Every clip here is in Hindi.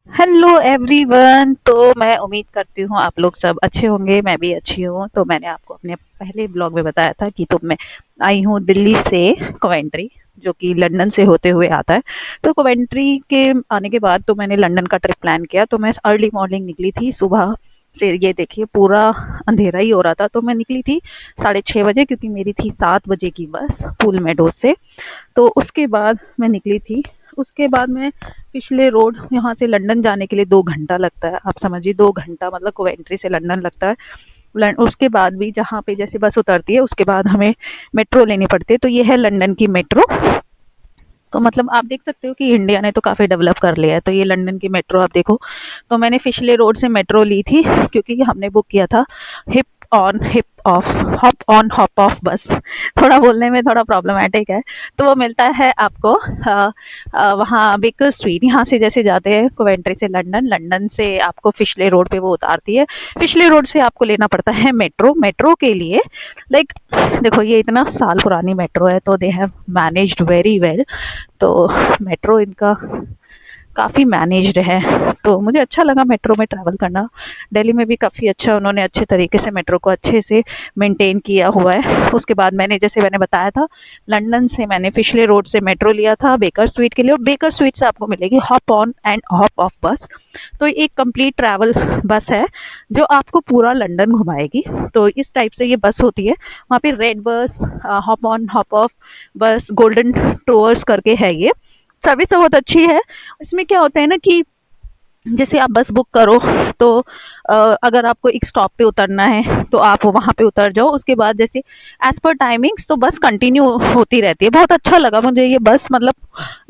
Hello everyone. तो मैं उम्मीद करती हूँ आप लोग सब अच्छे होंगे, मैं भी अच्छी हूँ। तो मैंने आपको अपने पहले ब्लॉग में बताया था कि मैं आई हूँ दिल्ली से कॉवेंट्री, जो कि लंदन से होते हुए आता है। तो कॉवेंट्री के आने के बाद तो मैंने लंदन का ट्रिप प्लान किया। तो मैं अर्ली मॉर्निंग निकली थी सुबह से। ये देखिए पूरा अंधेरा ही हो रहा था। तो मैं निकली थी 6:30 बजे, क्योंकि मेरी थी 7 बजे की बस पुल मेडो से। तो उसके बाद मैं निकली थी। उसके बाद मैं पिछले रोड, यहाँ से लंदन जाने के लिए 2 घंटा लगता है। आप समझिए 2 घंटा मतलब कोवेंट्री से लंदन लगता है। उसके बाद भी जहाँ पे जैसे बस उतरती है उसके बाद हमें मेट्रो लेनी पड़ती है। तो ये है लंदन की मेट्रो। तो मतलब आप देख सकते हो कि इंडिया ने तो काफी डेवलप कर लिया है। तो ये लंदन की मेट्रो आप देखो। तो मैंने पिछले रोड से मेट्रो ली थी, क्योंकि हमने बुक किया था hip on hip of, hop on hop off बस। थोड़ा बोलने में थोड़ा प्रॉब्लमेटिक है। तो वो मिलता है आपको वहाँ बेकर स्ट्रीट, यहाँ से जैसे जाते हैं कोवेंट्री से लंदन, लंदन से आपको फिशले रोड पे वो उतारती है। फिशले रोड से आपको लेना पड़ता है मेट्रो। मेट्रो के लिए लाइक देखो, ये इतना साल पुरानी मेट्रो है, तो they have managed very well. तो मेट्रो इनका काफ़ी मैनेज्ड है। तो मुझे अच्छा लगा मेट्रो में ट्रैवल करना। दिल्ली में भी काफ़ी अच्छा उन्होंने अच्छे तरीके से मेट्रो को अच्छे से मेंटेन किया हुआ है। उसके बाद मैंने बताया था, लंदन से मैंने पिछले रोड से मेट्रो लिया था बेकर स्ट्रीट के लिए। और बेकर स्ट्रीट से आपको मिलेगी hop on and hop off बस। तो एक कंप्लीट ट्रैवल बस है जो आपको पूरा लंदन घुमाएगी। तो इस टाइप से ये बस होती है। वहाँ पे red bus, hop on hop off बस, गोल्डन टूअर्स करके है ये। सर्विस तो बहुत अच्छी है। इसमें क्या होता है ना कि जैसे आप बस बुक करो, तो अ, अगर आपको एक स्टॉप पे उतरना है तो आप वहाँ पे उतर जाओ। उसके बाद जैसे एज पर टाइमिंग्स तो बस कंटिन्यू होती रहती है। बहुत अच्छा लगा मुझे ये बस। मतलब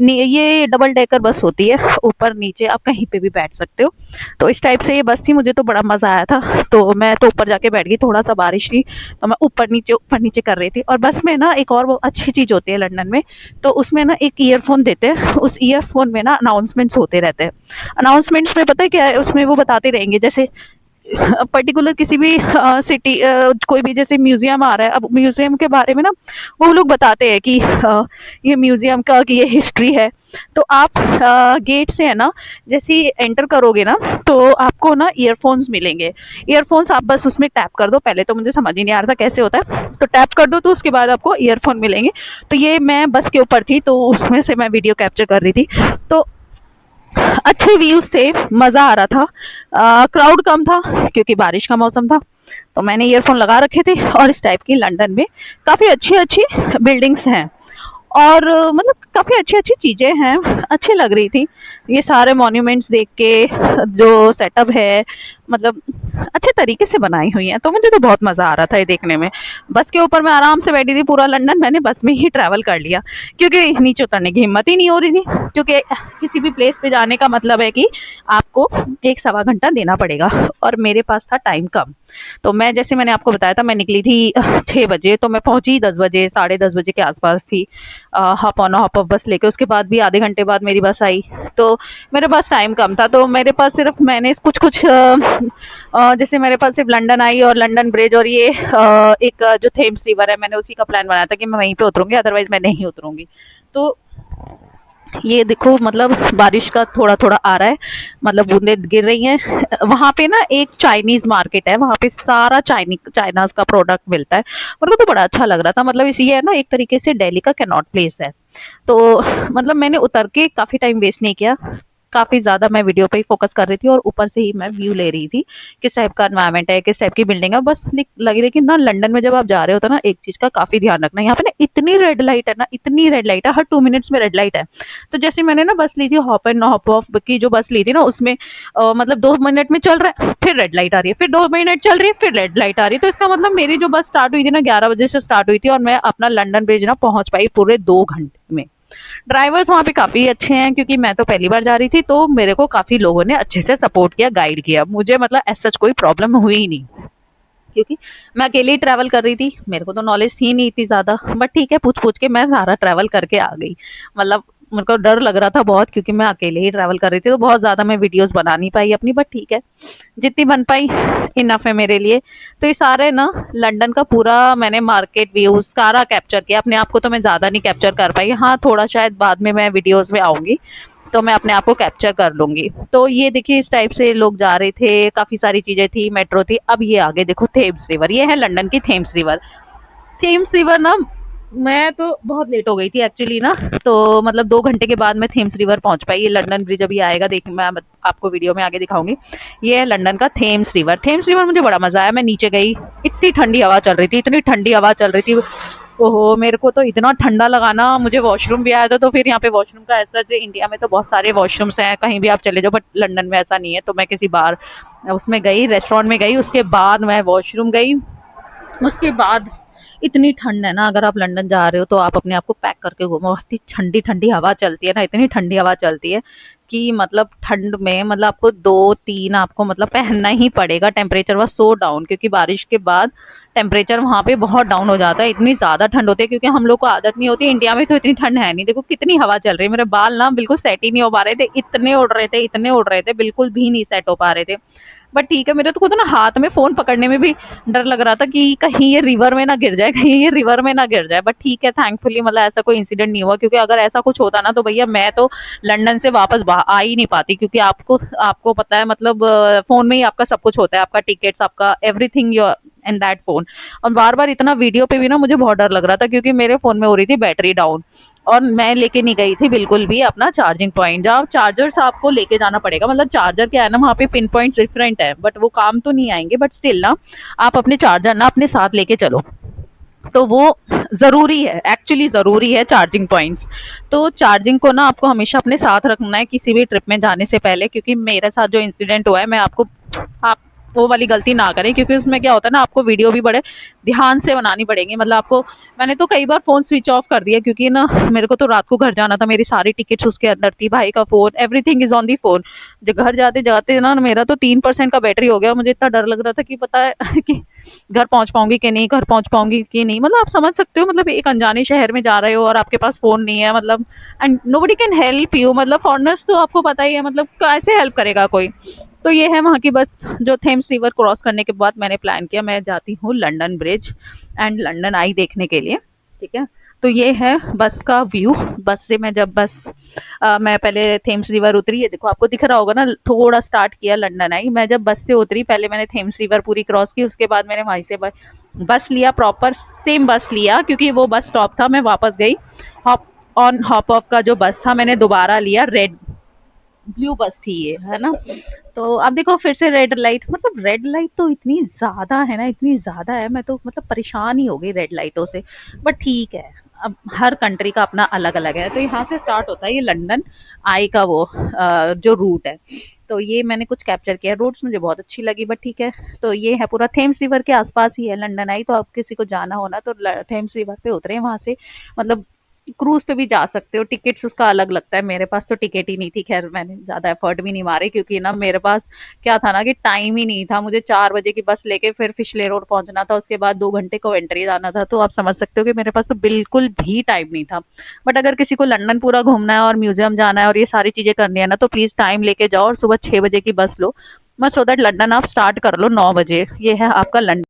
ये डबल डेकर बस होती है, ऊपर नीचे आप कहीं पे भी बैठ सकते हो। तो इस टाइप से ये बस थी। मुझे तो बड़ा मजा आया था। तो मैं तो ऊपर जाके बैठ गई, थोड़ा सा बारिश थी तो मैं ऊपर नीचे कर रही थी। और बस में ना एक और वो अच्छी चीज होती है लंदन में। तो उसमें ना एक ईयरफोन देते हैं। उस ईयरफोन में ना अनाउंसमेंट्स होते रहते हैं। अनाउंसमेंट्स में पता है क्या है, उसमें वो बताते रहेंगे जैसे पर्टिकुलर किसी भी सिटी, कोई भी जैसे म्यूजियम आ रहा है। अब म्यूजियम के बारे में ना वो लोग बताते हैं कि ये म्यूजियम का कि ये हिस्ट्री है। तो आप गेट से है ना, जैसे ही एंटर करोगे ना, तो आपको ना ईयरफोन्स मिलेंगे। ईयरफोन्स आप बस उसमें टैप कर दो। पहले तो मुझे समझ ही नहीं आ रहा था कैसे होता है। तो टैप कर दो तो उसके बाद आपको ईयरफोन मिलेंगे। तो ये मैं बस के ऊपर थी, तो उसमें से मैं वीडियो कैप्चर कर रही थी। तो अच्छे व्यूज थे, मजा आ रहा था। क्राउड कम था क्योंकि बारिश का मौसम था। तो मैंने ईयरफोन लगा रखे थे। और इस टाइप की लंदन में काफी अच्छी अच्छी बिल्डिंग्स हैं। और मतलब काफी अच्छी अच्छी चीजें हैं, अच्छी लग रही थी ये सारे मॉन्यूमेंट्स देख के। जो सेटअप है मतलब अच्छे तरीके से बनाई हुई है। तो मुझे तो बहुत मजा आ रहा था ये देखने में। बस के ऊपर मैं आराम से बैठी थी। पूरा लंदन मैंने बस में ही ट्रैवल कर लिया, क्योंकि नीचे उतरने की हिम्मत ही नहीं हो रही थी। क्योंकि किसी भी प्लेस पे जाने का मतलब है कि आपको 1 सवा घंटा देना पड़ेगा, और मेरे पास था टाइम कम। तो मैं, जैसे मैंने आपको बताया था, मैं निकली थी 6 बजे, तो मैं पहुंची 10 बजे, 10:30 बजे के आसपास थी। हॉप ऑन हॉप ऑफ बस लेके। उसके बाद भी आधे घंटे बाद मेरी बस आई। तो मेरे पास टाइम कम था। तो मेरे पास सिर्फ मैंने कुछ कुछ जैसे मेरे पास सिर्फ लंदन आई और लंदन ब्रिज, और ये एक जो थेम्स रिवर है, मैंने उसी का प्लान बनाया था कि मैं वहीं पे उतरूंगी, अदरवाइज मैं नहीं उतरूंगी। तो ये देखो, मतलब बारिश का थोड़ा थोड़ा आ रहा है, मतलब बूंदे गिर रही हैं। वहां पे ना एक चाइनीज मार्केट है, वहां पे सारा चाइनाज का प्रोडक्ट मिलता है। मेरे को तो बड़ा अच्छा लग रहा था। मतलब इस ये है ना, एक तरीके से दिल्ली का कैनॉट प्लेस है। तो मतलब मैंने उतर के काफी टाइम वेस्ट नहीं किया। काफी ज्यादा मैं वीडियो पे ही फोकस कर रही थी, और ऊपर से ही मैं व्यू ले रही थी किस टाइप का एनवायरनमेंट है, किस टाइप की बिल्डिंग है। बस लगी रही कि ना, लंदन में जब आप जा रहे हो तो ना, एक चीज का काफी ध्यान रखना। यहाँ पे ना इतनी रेड लाइट है ना, इतनी रेड लाइट है, हर 2 मिनट्स में रेड लाइट है। तो जैसे मैंने ना बस ली थी हॉप एंड हॉप ऑफ की, जो बस ली थी ना, उसमें मतलब 2 मिनट में चल रहा है, फिर रेड लाइट आ रही है, फिर 2 मिनट चल रही है, फिर रेड लाइट आ रही है। तो इसका मतलब मेरी जो बस स्टार्ट हुई थी ना, 11 बजे से स्टार्ट हुई थी, और मैं अपना लंदन ब्रिज ना पहुंच पाई पूरे 2 घंटे में। ड्राइवर्स वहाँ पे काफ़ी अच्छे हैं, क्योंकि मैं तो पहली बार जा रही थी। तो मेरे को काफ़ी लोगों ने अच्छे से सपोर्ट किया, गाइड किया। मुझे मतलब ऐसा कोई प्रॉब्लम हुई ही नहीं, क्योंकि मैं अकेले ही ट्रैवल कर रही थी। मेरे को तो नॉलेज थी नहीं इतनी ज़्यादा, बट ठीक है, पूछ-पूछ के मैं सारा ट्रैवल करके आ गई। मतलब मेरे को डर लग रहा था बहुत, क्योंकि मैं अकेले ही ट्रैवल कर रही थी। तो बहुत ज़्यादा मैं वीडियोस बना नहीं पाई अपनी, बट ठीक है, जितनी बन पाई इनफ है मेरे लिए। तो ये सारे ना, लंदन का पूरा मैंने मार्केट व्यू सारा कैप्चर किया। अपने आप को तो मैं ज़्यादा नहीं कैप्चर कर पाई। हाँ, थोड़ा शायद बाद में मैं वीडियोस में आऊँगी। तो मैं अपने आप को कैप्चर कर लूंगी। तो ये देखिए इस टाइप से लोग जा रहे थे, काफी सारी चीजें थी, मेट्रो थी। अब ये आगे देखो थेम्स रिवर, ये है लंदन की थेम्स रिवर। थेम्स रिवर ना, मैं तो बहुत लेट हो गई थी एक्चुअली ना, तो मतलब 2 घंटे के बाद मैं थेम्स रिवर पहुंच पाई। ये लंदन ब्रिज अभी आएगा, देख मैं आपको वीडियो में आगे दिखाऊंगी। ये है लंदन का थेम्स रिवर। थेम्स रिवर मुझे बड़ा मजा आया। मैं नीचे गई, इतनी ठंडी हवा चल रही थी, इतनी ठंडी हवा चल रही थी। ओहो, मेरे को तो इतना ठंडा लगा ना, मुझे वॉशरूम भी आया था। तो फिर यहाँ पे वॉशरूम का ऐसा, जो इंडिया में तो बहुत सारे वॉशरूम्स हैं, कहीं भी आप चले जाओ, बट लंदन में ऐसा नहीं है। तो मैं किसी बार उसमें गई, रेस्टोरेंट में गई, उसके बाद मैं वॉशरूम गई। उसके बाद इतनी ठंड है ना, अगर आप लंदन जा रहे हो तो आप अपने आप को पैक करके घूमो। इतनी ठंडी ठंडी हवा चलती है ना, इतनी ठंडी हवा चलती है कि मतलब ठंड में मतलब आपको 2-3 आपको मतलब पहनना ही पड़ेगा। टेम्परेचर वॉज सो डाउन, क्योंकि बारिश के बाद टेम्परेचर वहां पे बहुत डाउन हो जाता है। इतनी ज्यादा ठंड होती है, क्योंकि हम लोग को आदत नहीं होती। इंडिया में तो इतनी ठंड है नहीं। देखो कितनी हवा चल रही है, मेरे बाल ना बिल्कुल सेट ही नहीं हो पा रहे थे, इतने उड़ रहे थे, इतने उड़ रहे थे, बिल्कुल भी नहीं सेट हो पा रहे थे। बट ठीक है, मेरे तो खुद ना हाथ में फोन पकड़ने में भी डर लग रहा था कि कहीं ये रिवर में ना गिर जाए, कहीं ये रिवर में ना गिर जाए। बट ठीक है, थैंकफुली मतलब ऐसा कोई इंसिडेंट नहीं हुआ, क्योंकि अगर ऐसा कुछ होता ना तो भैया मैं तो लंदन से वापस आ ही नहीं पाती। क्योंकि आपको आपको पता है मतलब फोन में ही आपका सब कुछ होता है, आपका टिकट्स, आपका everything your in that phone. और बार बार इतना वीडियो पे भी ना मुझे बहुत डर लग रहा था, क्योंकि मेरे फोन में हो रही थी बैटरी डाउन। और मैं लेके नहीं गई थी बिल्कुल भी अपना चार्जिंग पॉइंट, जहाँ चार्जर आपको लेके जाना पड़ेगा। मतलब चार्जर क्या है ना, वहाँ पे पिन पॉइंट डिफरेंट है, बट वो काम तो नहीं आएंगे। बट स्टिल ना, आप अपने चार्जर ना अपने साथ लेके चलो, तो वो जरूरी है, एक्चुअली जरूरी है चार्जिंग पॉइंट्स। तो चार्जिंग को ना आपको हमेशा अपने साथ रखना है किसी भी ट्रिप में जाने से पहले। क्योंकि मेरे साथ जो इंसिडेंट हुआ है, मैं आपको, आप वो वाली गलती ना करें। क्योंकि उसमें क्या होता है ना, आपको वीडियो भी बड़े ध्यान से बनानी पड़ेगी। मतलब आपको, मैंने तो कई बार फोन स्विच ऑफ कर दिया, क्योंकि ना मेरे को तो रात को घर जाना था, मेरी सारी टिकट्स उसके अंदर थी, भाई का phone, everything is on the phone. जब घर जाते जाते ना मेरा तो 3% का बैटरी हो गया। मुझे इतना डर लग रहा था कि पता है कि घर पहुंच पाऊंगी कि नहीं, घर पहुंच पाऊंगी कि नहीं। मतलब आप समझ सकते हो, मतलब एक अनजाने शहर में जा रहे हो और आपके पास फोन नहीं है, मतलब and nobody can help you. मतलब फॉरनर्स तो आपको पता ही है, मतलब कैसे हेल्प करेगा कोई। तो ये है वहाँ की बस। जो थेम्स रिवर क्रॉस करने के बाद मैंने प्लान किया, मैं जाती हूँ लंदन ब्रिज एंड लंदन आई देखने के लिए। ठीक है, तो ये है बस का व्यू। बस से मैं जब बस मैं पहले थेम्स रिवर उतरी, ये देखो आपको दिख रहा होगा ना, थोड़ा स्टार्ट किया लंदन आई। मैं जब बस से उतरी, पहले मैंने थेम्स रिवर पूरी क्रॉस की, उसके बाद मैंने वहीं से बस लिया, प्रॉपर सेम बस लिया, क्योंकि वो बस स्टॉप था। मैं वापस गई, हॉप ऑन हॉप ऑफ का जो बस था मैंने दोबारा लिया, रेड ब्लू बस थी ये, है ना। तो अब देखो फिर से रेड लाइट, मतलब रेड लाइट तो इतनी ज्यादा है ना, इतनी ज्यादा है, मैं तो मतलब परेशान ही हो गई रेड लाइटों से। बट ठीक है, अब हर कंट्री का अपना अलग अलग है। तो यहाँ से स्टार्ट होता है ये लंदन आई का वो जो रूट है। तो ये मैंने कुछ कैप्चर किया, रोड्स मुझे बहुत अच्छी लगी। बट ठीक है, तो ये है पूरा थेम्स रिवर के आसपास ही है लंदन आई। तो आप किसी को जाना होना तो थेम्स रिवर पे उतरे, वहां से मतलब क्रूज पे भी जा सकते हो। टिकट्स उसका अलग लगता है, मेरे पास तो टिकट ही नहीं थी। खैर मैंने ज्यादा एफर्ट भी नहीं मारे, क्योंकि ना मेरे पास क्या था ना कि टाइम ही नहीं था। मुझे 4 बजे की बस लेके फिर फिशले रोड पहुंचना था, उसके बाद 2 घंटे कोवेंट्री जाना था। तो आप समझ सकते हो कि मेरे पास तो बिल्कुल भी टाइम नहीं था। बट अगर किसी को लंदन पूरा घूमना है और म्यूजियम जाना है और ये सारी चीजें करनी है ना, तो प्लीज टाइम लेके जाओ और सुबह 6 बजे की बस लो, मत, सो दैट लंदन आप स्टार्ट कर लो 9 बजे। ये है आपका लंदन।